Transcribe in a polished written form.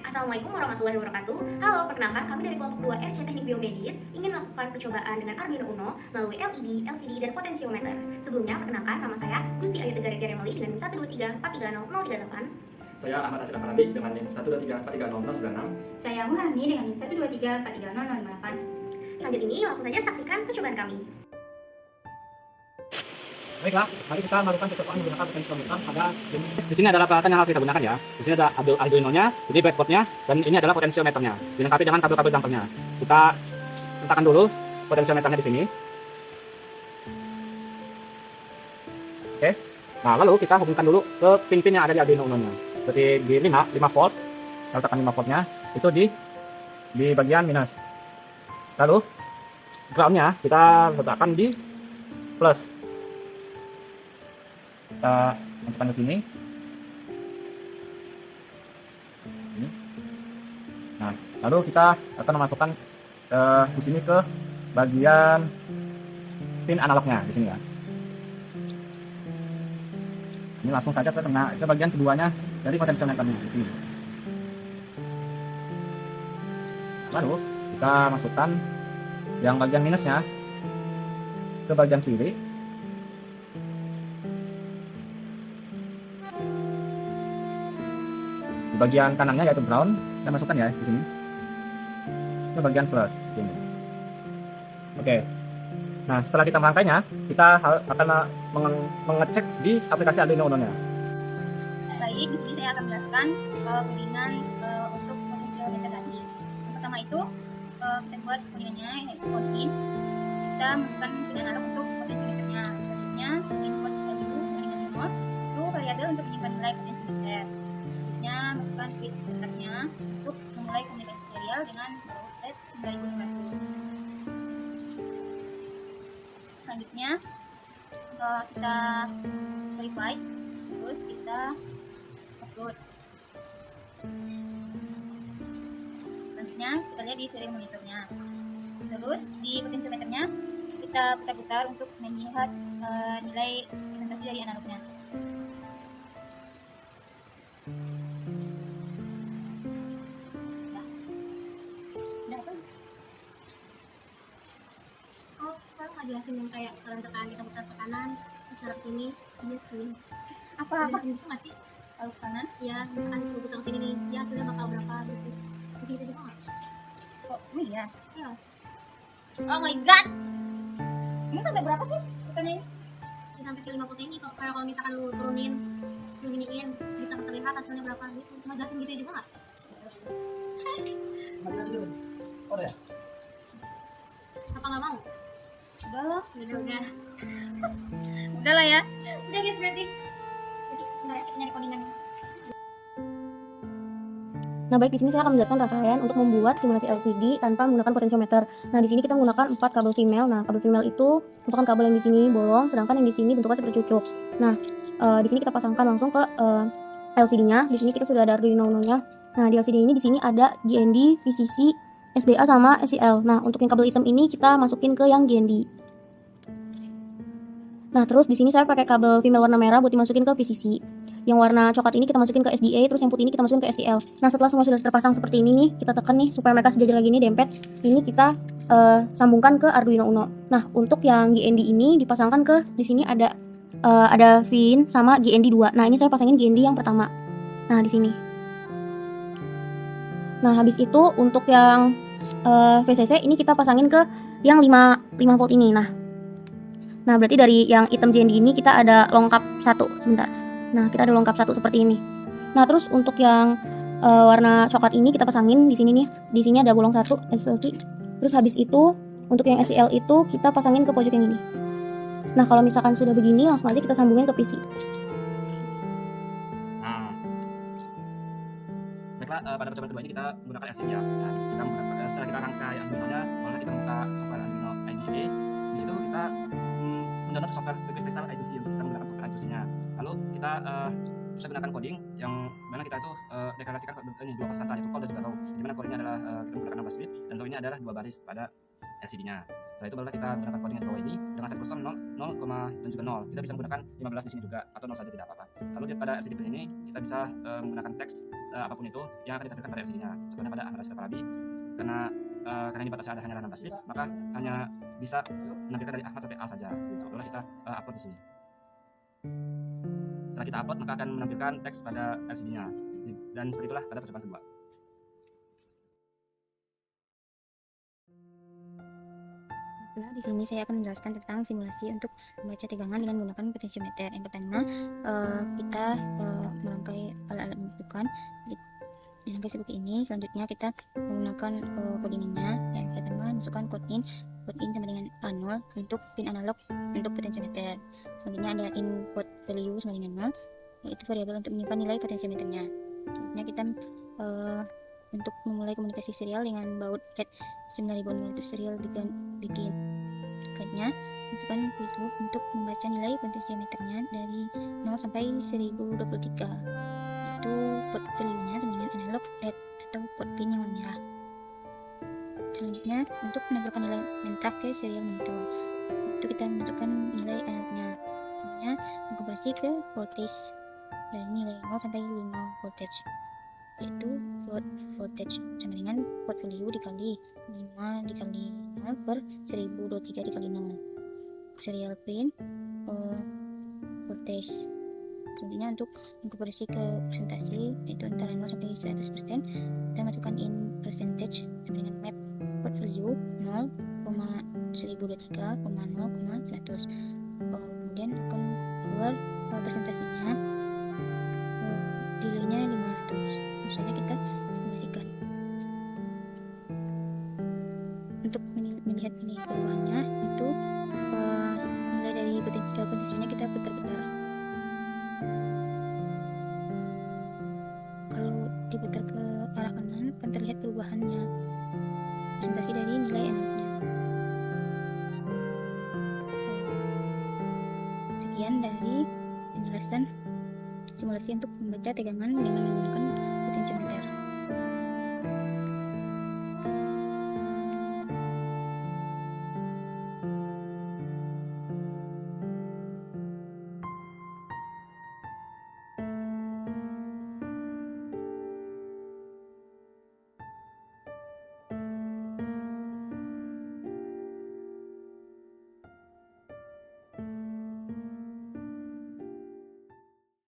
Assalamualaikum warahmatullahi wabarakatuh. Halo, perkenalkan kami dari kelompok 2 RC Teknik Biomedis ingin melakukan percobaan dengan Arduino Uno melalui LED, LCD, dan potensiometer. Sebelumnya, perkenalkan nama saya Gusti Ayu Tegar Garemeli dengan NIM 123430038. Saya Ahmad Asyid Afandi dengan NIM 123430096. Saya Muharni dengan NIM 123430058. Selanjutnya ini langsung saja saksikan percobaan kami. Baiklah, mari kita melakukan percobaan menggunakan potensiometer pada di sini adalah peralatan yang harus kita gunakan ya. Di sini ada Arduino-nya, jadi breadboard-nya, dan ini adalah potensiometernya. Dilengkapi dengan kabel-kabel dampernya. Kita letakkan dulu potensiometernya di sini. Oke. Nah, lalu kita hubungkan dulu ke pin-pin yang ada di Arduino Uno-nya. Seperti di 5 volt. Kita letakkan 5 voltnya itu di bagian minus. Lalu ground-nya kita letakkan di plus. Kita masukkan ke sini. Nah, lalu kita akan memasukkan di sini ke bagian pin analognya di sini ya. Ini langsung saja ke bagian keduanya dari potensiometernya di sini. Lalu kita masukkan yang bagian minusnya ke bagian kiri. Di bagian kanannya yaitu ground, kita masukkan ya di sini. Ke bagian plus di sini. Oke. Nah, setelah kita merangkainya, kita akan mengecek di aplikasi Arduino Uno-nya. Baik, di sini saya akan menjelaskan codingan untuk potensiometer tadi. Yang pertama itu kita buat codingannya yaitu coding. Kita masukkan pilihan analog untuk potensiometernya. Selanjutnya input value codingan remote itu variabel untuk menyimpan nilai potensiometer. Selanjutnya masukkan switch setup-nya untuk memulai komunikasi serial dengan baud rate 9500. Selanjutnya kita verify, terus kita upload. Selanjutnya kita lihat di serial monitornya. Terus di potensiometernya kita putar-putar untuk melihat nilai presentasi dari analognya. Jelasin yang kayak kalian tekan, kita putar ke kanan, misalnya ke sini, ini sini. Apa Sini itu masih kalau ke kanan? ya, misalkan kita putar ke sini nih, ya hasilnya bakal berapa gitu. Jadi itu juga nggak? Oh iya. Ya, Oh my god. Ini sampai berapa sih putarnya ini? ya sampai ke 50 ini. Kalau misalkan lu turunin, lu giniin, bisa terlihat hasilnya berapa gitu. Mau jelasin gitu juga nggak? Oh ya. Apa nggak mau? Udah Udah. udah lah ya. Udah guys berarti. Jadi sebentar ya, kita nyari codingan. Nah, baik, di sini saya akan menjelaskan rangkaian untuk membuat simulasi LCD tanpa menggunakan potensiometer. Nah, di sini kita menggunakan 4 kabel female. Nah, kabel female itu merupakan kabel yang di sini bolong, sedangkan yang di sini bentuknya seperti cucuk. Nah, di sini kita pasangkan langsung ke LCD-nya. Di sini kita sudah ada Arduino Uno-nya. Nah, di LCD ini di sini ada GND, VCC, SDA sama SCL. Nah, untuk yang kabel hitam ini kita masukin ke yang GND. Nah, terus di sini saya pakai kabel female warna merah buat dimasukin ke VCC. Yang warna coklat ini kita masukin ke SDA, terus yang putih ini kita masukin ke SCL. Nah, setelah semua sudah terpasang seperti ini nih, kita tekan nih supaya mereka sejajar lagi nih dempet. Ini kita sambungkan ke Arduino Uno. Nah, untuk yang GND ini dipasangkan ke di sini ada VIN sama GND 2. Nah, ini saya pasangin GND yang pertama. Nah, di sini. Nah, habis itu untuk yang VCC ini kita pasangin ke yang 5 volt ini. Nah, berarti dari yang hitam GND ini kita ada longkap 1. Sebentar. Nah, kita ada longkap 1 seperti ini. Nah, terus untuk yang warna coklat ini kita pasangin di sini nih. Di sini ada bolong 1 SLC. Terus habis itu untuk yang SCL itu kita pasangin ke pojok yang ini. Nah, kalau misalkan sudah begini langsung aja kita sambungin ke PC. Baiklah, pada percobaan kedua ini kita menggunakan LCD ya. Nah, kita menggunakan setelah kita rangkai Arduino-nya, lalu kita buka software Arduino IDE. Di situ kita mendownload software Liquid Crystal I2C untuk kita menggunakan software I2C-nya. Lalu kita gunakan coding yang mana kita itu deklarasikan ini 2 konstanta yaitu call dan juga row. Di mana codingnya adalah kita menggunakan 16 bit dan row ini adalah 2 baris pada LCD-nya. Setelah itu barulah kita menggunakan coding at bawah ini dengan set kursor 0, 0, dan juga 0. Kita bisa menggunakan 15 di sini juga atau 0 saja tidak apa-apa. Lalu pada LCD print ini kita bisa menggunakan teks apapun itu yang akan ditampilkan pada LCD-nya. Contohnya pada Amara Farabi, karena ini batasnya ada hanya 16 bit, maka hanya bisa menampilkan dari Ahmad sampai A saja. Seperti itu. Lalu kita upload di sini. Setelah kita upload maka akan menampilkan teks pada LCD-nya. Dan seperti itulah pada percobaan kedua. Nah, di sini saya akan menjelaskan tentang simulasi untuk membaca tegangan dengan menggunakan potensiometer. Yang pertama, kita merangkai alat-alat menentukan dirangkai seperti ini. Selanjutnya kita menggunakan codingannya. Yang pertama, masukkan code in sama dengan A0 untuk pin analog untuk potensiometer. Selanjutnya ada input value sama dengan 0, yaitu variabel untuk menyimpan nilai potensiometernya. Selanjutnya kita untuk memulai komunikasi serial dengan baut RED 9600 serial bikin guide-nya, masukkan itu untuk membaca nilai potensiometernya dari 0 sampai 1023, yaitu port value-nya sama dengan analog RED atau port pin yang merah. Selanjutnya untuk menempelkan nilai mentah ke serial monitor, itu kita masukkan nilai analognya, selanjutnya mengkonversi ke voltage dari nilai 0 sampai 5 voltage, yaitu port voltage sama dengan port value dikali 5 dikali 0 per 1023 dikali 0. Serial print voltage. Selanjutnya untuk mengkonversi ke persentase, yaitu antara 0 sampai 100%, kita masukkan in percentage sama dengan map port value 0,1023, 0,100. Kemudian akan keluar persentasenya, delaynya 500. Misalnya kita simulasikan. Untuk melihat ini perubahannya, itu mulai dari potensinya kita putar-putar. Kalau diputar ke arah kanan akan terlihat perubahannya, presentasi dari nilai analognya. Sekian dari penjelasan simulasi untuk membaca tegangan dengan menggunakan potensiometer.